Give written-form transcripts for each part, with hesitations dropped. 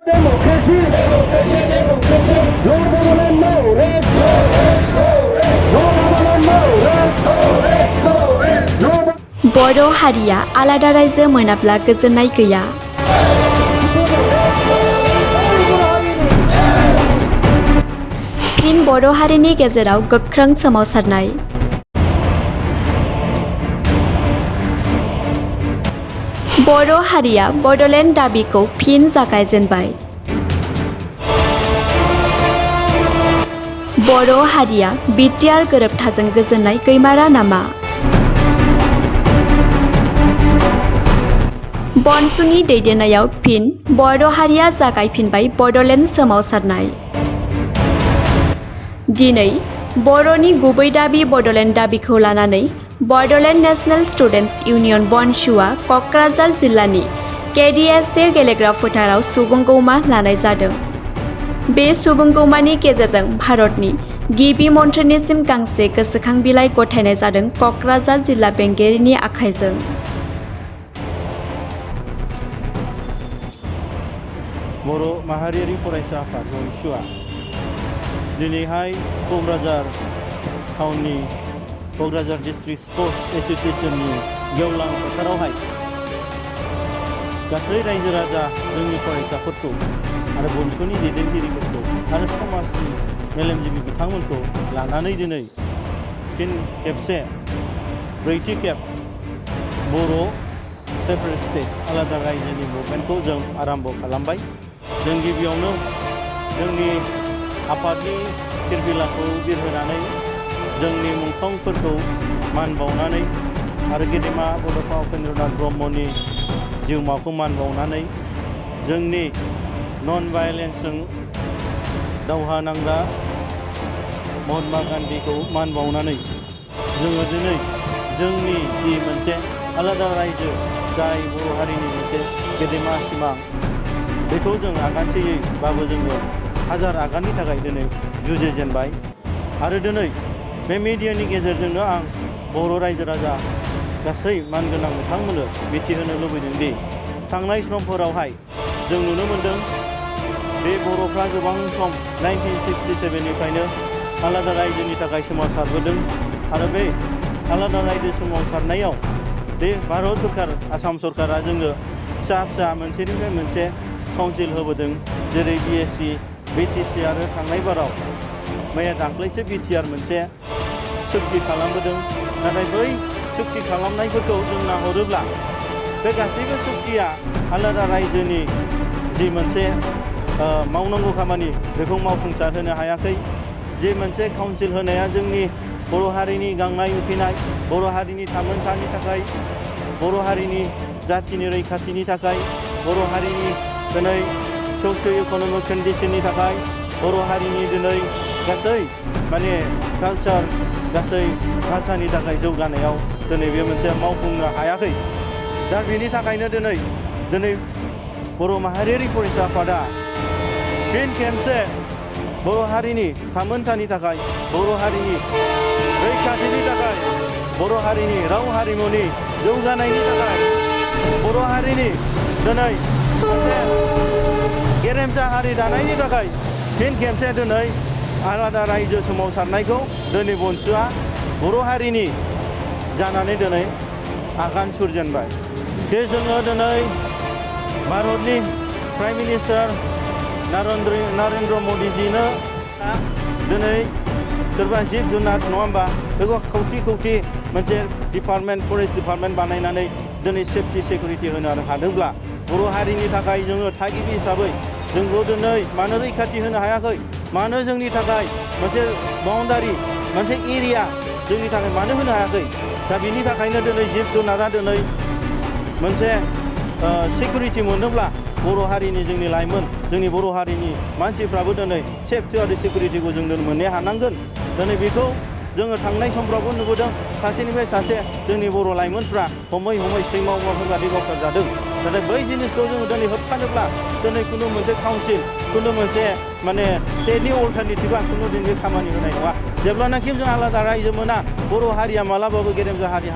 Democracy, democracy, democracy. No government, no rest, no rest, no rest. No government, no rest, no rest, no rest. No. बर' हारिया आलादा रायजो मोनाब्ला गोजोननाय गैया। फिन बर' हारिनि गेजेराव गोख्रों सोमावसारनाय। बर' हारिया बड'लेण्ड दाबिखौ फिन जागायजेनबाय। बर' हारिया बिटिआर गोरोबथाजों गोजोननाय गैमारा नामा? बनसुनि दैदेननायाव फिन बर' हारिया जागायफिनबाय बड'लेण्ड सोमावसारनाय। दिनै बर'नि गुबै दाबि बड'लेण्ड दाबिखौ लानानै बड'लेण्ड नेशनेल स्टुडेन्टस इउनियन बनसुआ क'क्राझार जिल्लानि केडिएसए गेलेग्रा फोथाराव सुबुंगौमा लानाय जादों। बे सुबुंगौमानि गेजेरजों भारतनि गिबि मन्थ्रिनिसिम गांसे गोसोखां बिलाइ गथायनाय जादों क'क्राझार जिल्ला बेंगिरिनि आखाइजों। बर' माहारियारि फरायसा आफाद बनसुआ दिनैहाय क'क्राझार टाउननि क'क्राझार डिस्ट्रिक्ट स्पर्ट्स एस'सिएशननि गेवलां फोथारावहाय गासै रायजो राजा जोंनि फरायसाफोरखौ आरो बनसुनि दैदेनगिरिफोरखौ आरो समाजनि मेलेमजिबि बिथांमोनखौ लानानै दिनै फिन खेबसे ब्रैथि खेब बर' सेपारेट स्टेट आलादा रायजोनि मुभमेन्टखौ जों आराम्भ खालामबाय। जों गिबियावनो जोंनि आफादनि फिरबिलाखौ बिरहोनानै जोंनि मुंख्लंफोरखौ मान बावनानै आरो गेदेमा बड'फा उपेन्द्रनाथ ब्रह्मनि जिउमाखौ मान बावनानै जोंनि नन भायलेन्सजों दावहा नांग्रा महात्मा गान्धीखौ मान बावनानै जोङो दिनै जोंनि जि मोनसे आलादा रायजो जाय बर' हारिनि मोनसे गेदेमा सिमां बेखौ जों आगानसेयैबाबो जोङो हाजार आगाननि थाखाय दिनै जुजिजेनबाय। आरो दिनै बे मिडियानि गेजेरजोंनो आं बर' रायजो राजा गासै मानगोनां बिथांमोननो मिथिहोनो लुबैदों दि थांनाय समफोरावहाय जों नुनो मोन्दों बे बर'फ्रा गोबां सम 1967निफ्रायनो आलादा रायजोनि थाखाय सोमावसारबोदों आरो बे आलादा रायजो सोमावसारनायाव बे भारत सरकार आसाम सरकारा जोंनो फिसा फिसा मोनसेनिफ्राय मोनसे काउन्सिल होबोदों जेरै बिएससि बिटिसि आरो थांनाय बाराव मैया दाख्लैसो बिटिआर मोनसे सुक्ति खालामबोदों। नाथाय बै सुक्ति खालामनायफोरखौ जों नाहरोब्ला बे गासैबो सुक्तिया आलादा रायजोनि जि मोनसे मावनांगौ खामानि बेखौ मावफुंसार होनो हायाखै। जे मोनसे काउन्सिल होनाया जोंनि बर' हारिनि गांनाय उखैनाय बर' हारिनि थामोनथानि थाखाय बर' हारिनि जाथिनि रैखाथिनि थाखाय बर' हारिनि दिनै ससिय' इक'नमिक कन्डिशननि थाखाय बर' हारिनि दिनै गासै माने कालचार गासै भाषानि थाखाय जौगानायाव दिनै बे मोनसे मावफुंनो हायाखै। दा बेनि थाखायनो दिनै बर' माहारियारि फरायसा आफादा फिन खेबसे बर' हारिनि थामोनथानि थाखाय बर' हारिनि रैखाथिनि थाखाय बर' हारिनि राव हारिमुनि जौगानायनि थाखाय बर' हारिनि दिनै मोनसे गेरेमसा हारि दानायनि थाखाय फिन खेबसे दिनै आलादा रायजो सोमावसारनायखौ दिनै बनसुआ बर' हारिनि जानानै दिनै आगान सुरजेनबाय। बे जोङो दिनै भारतनि प्राइम मिनिस्टार नारेन्द्र मदिजिनो दिनै सोरबा जिब जुनार नङा होमबा बेखौ खौथि मोनसे डिपार्टमेन्ट फरेस्ट डिपार्टमेन्ट बानायनानै दिनै सेफटि सिकिउरिटि होनो हादोंब्ला बर' हारिनि थाखाय जोङो थागिबि हिसाबै जोंखौ दिनै मानो रैखाथि होनो हायाखै? मानो जोंनि थाखाय मोनसे बाउन्डारि मोनसे एरिया जोंनि थाखाय मानो होनो हायाखै? दा बिनि थाखायनो दिनै जिब जुनारा दिनै मोनसे सिकिउरिटि मोनोब्ला बर' हारिनि जोंनि लाइमोन जोंनि बर' हारिनि मानसिफ्राबो दिनै सेफटि आरो सिकिउरिटिखौ जों मोननो हानांगोन। दिनै बेखौ जोङो थांनाय समफ्रावबो नुबोदों सासेनिफ्राय सासे जोंनि बर' लाइमोनफ्रा हमै सैमा अमाफोरबादि गावथारजादों। नाथाय बै जिनिसखौ जोङो दिनै होबथानोब्ला दिनै खुनु मोनसे काउन्सिल खुनु मोनसे माने स्टेटनि अल्टारनेटिभा खुनु दिनै खामानि होनाय नङा। जेब्लानाखि जों आलादा रायजो मोना बर' हारिया मालाबाबो गेरेमसा हारि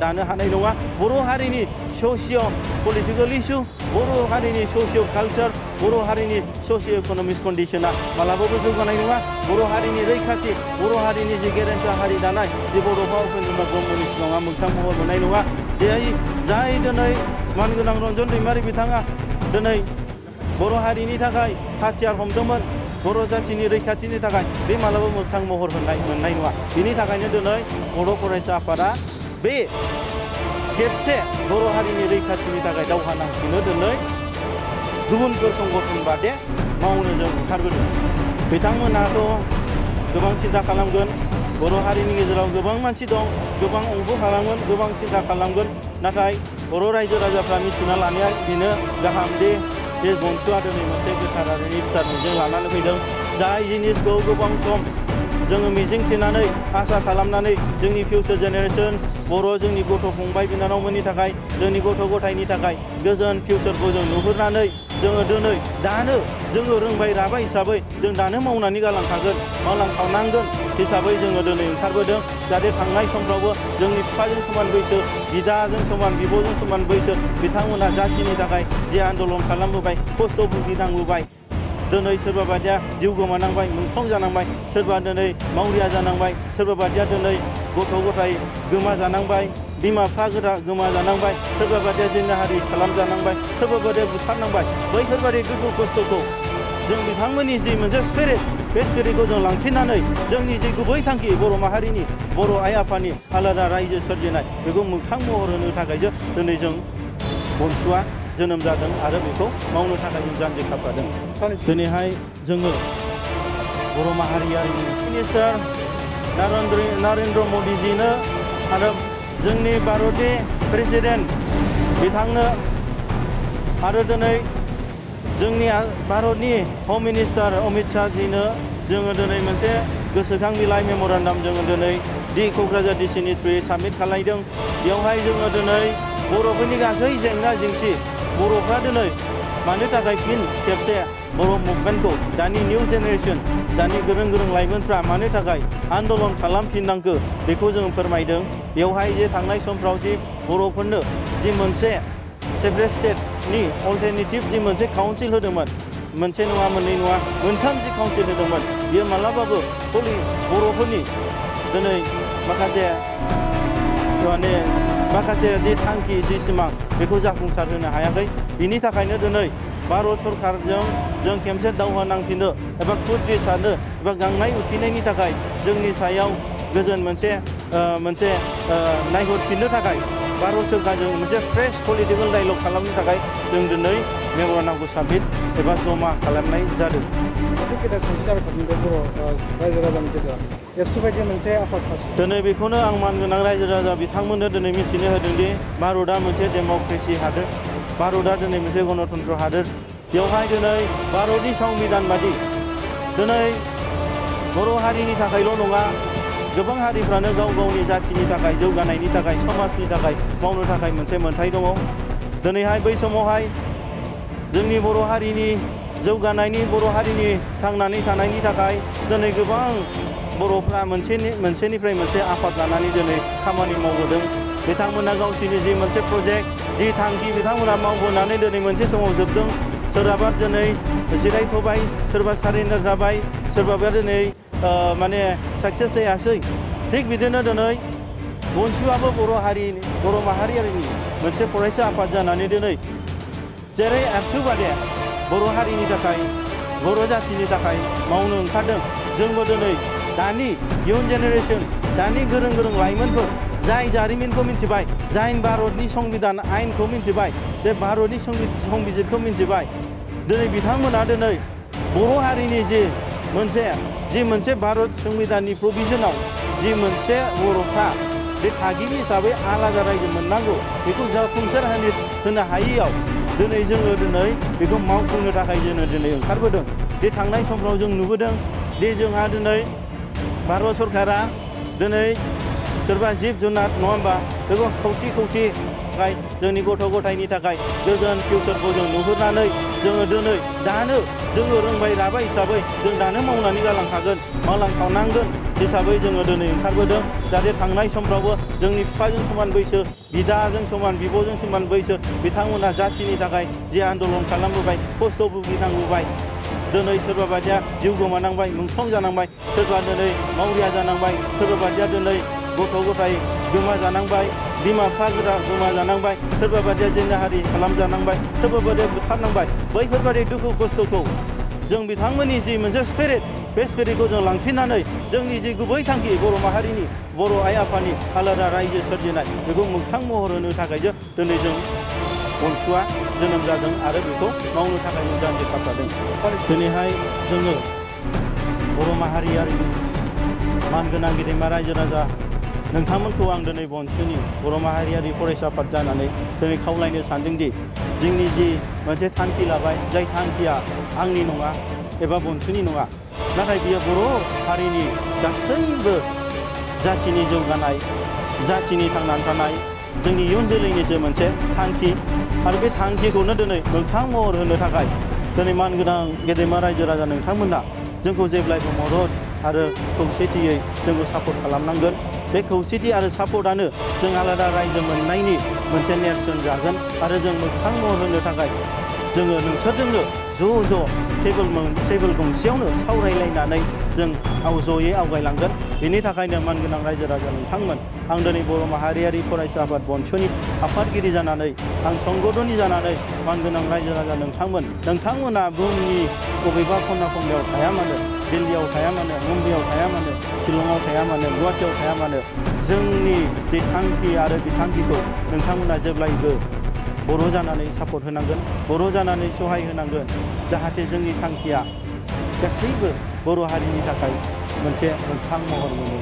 दानो हानाय नङा। बर' हारिनि ससिय' पलिटिकेल इस्यु बर' हारिनि ससिय' कालचार बर' हारिनि ससिय' इक'नमिक कन्डिशना मालाबाबो जौगानाय नङा। बर' हारिनि रैखाथि, बर' हारिनि जे गेरेन्टा हारि दानाय जे बड'फा उपेन्द्रनाथ ब्रह्मनि सिगाङाव मोगथां महर मोननाय नङा। जाय दिनै मानगोनां रन्जन दैमारि बिथाङा दिनै बर' हारिनि थाखाय हाथियार हमदोंमोन, बर' जाथिनि रैखाथिनि थाखाय बे मालाबा मोगथां महर मोननाय नङा। बिनि थाखायनो दिनै बड' फरायसा आफादा बे खेबसे बर' हारिनि रैखाथिनि थाखाय दावहा नांफिनो दिनै गुबुनफोर संगठन बादे मावनो जों ओंखारबोदों। बिथांमोनाथ' गोबां सिन्था खालामगोन, बर' हारिनि गेजेराव गोबां मानसि दं, गोबां अंग खालामगोन, गोबां सिन्था खालामगोन। नाथाय बर' रायजो राजाफ्रा मिथिना लानाया बेनो गाहाम दे बे बनसुआ दिनै मोनसे गोथार आरो निस्थार मिजिं लानानै फैदों। जाय जिनिसखौ गोबां सम जोङो मिजिं थिनानै आसा खालामनानै जोंनि फिउचार जेनेरेसन बर' जोंनि गथ' फंबाय बिनानावमोननि थाखाय, जोंनि गथ' गथायनि थाखाय गोजोन फिउचारखौ जों नुहुरनानै जोङो दिनै दानो जोङो रोंबाय राबाय हिसाबै जों दानो मावनानै मावलांखानांगोन हिसाबै जोङो दिनै ओंखारबोदों। जाहाथे थांनाय समफ्रावबो जोंनि बिफाजों समान बैसो, बिदाजों समान, बिब'जों समान बैसो बिथांमोना जाथिनि थाखाय जे आन्दलन खालामबोबाय, खस्थ' भुगिनांबोबाय, दिनै सोरबा बादिया जिउ गोमानांबाय, मुंख्लं जानांबाय, सोरबा दिनै मावरिया जानांबाय, सोरबा बादिया दिनै गथ' गथाय गोमाजानांबाय, बिमा बिफा गोमाजानांबाय, सोरबा बादिया जिनाहारि खालामजानांबाय, सोरबा बादिया बुथारनांबाय। बैफोरबादि दुखु खस्थ'खौ जों बिथांमोननि जि मोनसे स्पिरिट, बे स्पिरिटखौ जों लांफिननानै जोंनि जि गुबै थांखि बर' माहारिनि, बर' आइ आफानि आलादा रायजो सोरजिनाय, बेखौ मोगथां महर होनो थाखायसो दिनै जों बनसुआ जोनोम जादों आरो बेखौ मावनो थाखाय जों जानजि खाफ्रादों। दिनैहाय जोङो बर' माहारियारिनि मिनिस्टार नरेन्द्र मदिजिनो आरो जोंनि भारतनि प्रेसिडेन्ट बिथांनो आरो दिनै जोंनि भारतनि हम मिनिस्टार अमित शाहजिनो जोङो दिनै मोनसे गोसोखां बिलाइ मेम'रेन्डाम जोङो दिनै क'क्राझार डिसिनि थ्रुयै साबमिट खालामदों। बेवहाय जोङो दिनै बर'फोरनि गासै जेंना जेंसि, बर'फ्रा दिनै मानो थाखाय फिन खेबसे बर' मुभमेन्टखौ दानि निउ जेनेरेसन, दानि गोरों लाइमोनफ्रा मानो थाखाय आन्दलन खालामफिननांगौ बेखौ जों फोरमायदों। बेवहाय जे थांनाय समफ्राव जि बर'फोरनो जि मोनसे सेपारेट स्टेटनि अल्टारनेटिभ जि मोनसे काउन्सिल होदोंमोन, मोनसे नङा मोननै नङा मोनथाम जि काउन्सिल होदोंमोन, बियो मालाबाबो बर'फोरनि दिनै माखासे जि थांखि जि सिमां बेखौ जाफुंसार होनो हायाखै। बिनि थाखायनो दिनै भारत सरकारजों जों खेबसे दावहा नांफिनो एबा खुद्रि सारनो एबा गांनाय उखैनायनि थाखाय जोंनि सायाव गोजोन मोनसे नायहरफिननो थाखाय भारत सरकारजों मोनसे फ्रेश पलिटिकेल डायलग खालामनो थाखाय जों दिनै मेम'रेन्डामखौ साबमिट एबा जमा खालामनाय जादों। दिनै बेखौनो आं मानगोनां रायजो राजा बिथांमोननो दिनै मिथिनो होदों दि भारतआ मोनसे डेम'क्रेसि हादोर, भारतआ दिनै मोनसे गणतन्त्र हादोर। बेवहाय दिनै भारतनि संबिधान बादि दिनै बर' हारिनि थाखायल' नङा, गोबां हारिफ्रानो गाव गावनि जाथिनि थाखाय, जौगानायनि थाखाय, समाजनि थाखाय मावनो थाखाय मोनसे मोन्थाय दङ। दिनैहाय बै समावहाय जोंनि बर' हारिनि जौगानायनि, बर' हारिनि थांनानै थानायनि थाखाय दिनै गोबां बर'फ्रा मोनसेनिफ्राय मोनसे आफाद लानानै दिनै खामानि मावबोदों। बिथांमोना गावसोरनि जि मोनसे प्रजेक्ट, जि थांखि बिथांमोना मावबोनानै दिनै मोनसे समाव जोबदों। सोरहाबा दिनै जिरायथ'बाय, सोरबा सारेन्डार जाबाय, सोरबाबा दिनै साक्सेस जायासै। थिग बिदिनो दिनै बनसुआबो बर' माहारियारिनि मोनसे फरायसा आफाद जानानै दिनै जेरै एबसु बादे बर' हारिनि थाखाय, बर' जाथिनि थाखाय मावनो ओंखारदों। जोंबो दिनै दानि इयुन जेनेरेसन, दानि गोरों लाइमोनफोर जाय जारिमिनखौ मिथिबाय, जाय भारतनि संबिधान आयेनखौ मिथिबाय, बे भारतनि संबिजितखौ मिथिबाय, दिनै बिथांमोना दिनै बर' हारिनि जि मोनसे भारत संबिधाननि प्रभिजनाव जि मोनसे बर'फ्रा बे थागिबि हिसाबै आलादा रायजो मोननांगौ, बेखौ जाफुंसार होनो हायैयाव दिनै जोङो बेखौ मावफुंनो थाखाय जोङो दिनै ओंखारबोदों। बे थांनाय समफ्राव जों नुबोदों दि जोंहा दिनै भारत सरकारा दिनै सोरबा जिब जुनार नङा होमबा, बेखौ खौथि थाखाय जोंनि गथ' गथायनि थाखाय गोजोन फिउचारखौ जों नुहुरनानै जोङो दिनै दानो जोङो रोंबाय राबाय हिसाबै जों दानो मावनानै गालांखागोन मावलांखानांगोन हिसाबै जोङो दिनै ओंखारबोदों जाहाथे थांनाय समफ्रावबो जोंनि बिफाजों समान बैसो बिदाजों समान बिब'जों समान बैसो बिथांमोना जाथिनि थाखाय जे आन्दलन खालामबोबाय खस्थ' भुगिनांबोबाय दिनै सोरबा बायदिया जिउ गोमानांबाय मुंख्लं जानांबाय सोरबा दिनै मावरिया जानांबाय सोरबा बायदिया दिनै गथ' गथाय गोमाजानांबाय बिमा बिफा गोमाजानांबाय सोरबा बायदिया जिनाहारि खालामजानांबाय सोरबा बायदिया बुथारनांबाय बैफोरबायदि दुखु खस्थ'खौ जों बिथांमोननि जि मोनसे स्पिरिट बे स्पिरिटखौ जों लांफिननानै जोंनि जि गुबै थांखि बर' माहारिनि बर' आइ आफानि आलादा रायजो सोरजिनाय बेखौ मोगथां महर होनो थाखायसो दिनै जों बनसुआ जोनोम जादों आरो बेखौ मावनो थाखाय जों जानजि खाफ्रादों दिनैहाय जोङो बर' माहारियारिनि मानगोनां गेदेमा रायजो राजा नोंथांमोनखौ आं दिनै बनसुनि बर' माहारियारि फरायसा आफाद जानानै दिनै खावलायनो सानदोंदि जोंनि जि मोनसे थांखि लाबाय जाय थांखिया आंनि नङा एबा बनसुनि नङा नाथाय बियो बर' हारिनि गासैबो जाथिनि जौगानाय जाथिनि थांनानै थानाय जोंनि इयुन जोलैनिसो मोनसे थांखि आरो बे थांखिखौनो दिनै मोगथां महर होनो थाखाय दिनै मानगोनां गेदेमा रायजो राजा नोंथांमोना जोंखौ जेब्लायबो मदद आरो खौसेथियै जोंखौ सापर्ट खालामनांगोन बे खौसेथि आरो सापर्टआनो जों आलादा रायजो मोननायनि मोनसे नेरसोन जागोन आरो जों मोगथां महर होनो थाखाय जोङो नोंसोरजोंनो टेबोल गंसेयावनो सावरायलायनानै जों जयै आवगायलांगोन बेनि थाखायनो मानगोनां रायजो राजा नोंथांमोन आं दिनै बर' माहारियारि फरायसा आफाद बनसुनि आफादगिरि जानानै आं संगदनि जानानै मानगोनां रायजो राजा नोंथांमोना बुहुमनि बबेबा खना खनलायाव थाया मानो दिल्लीयाव थाया मानो मुम्बाइआव थाया मानो शिलंआव थाया मानो गुवाहाटियाव थाया मानो जोंनि जे थांखि आरो बिथांखिखौ नोंथांमोना जेब्लायबो बर' जानानै सापर्ट होनांगोन बर' जानानै सहाय होनांगोन जाहाथे जोंनि थांखिया गासैबो बर' हारिनि थाखाय मोनसे मोगथां महर मोनो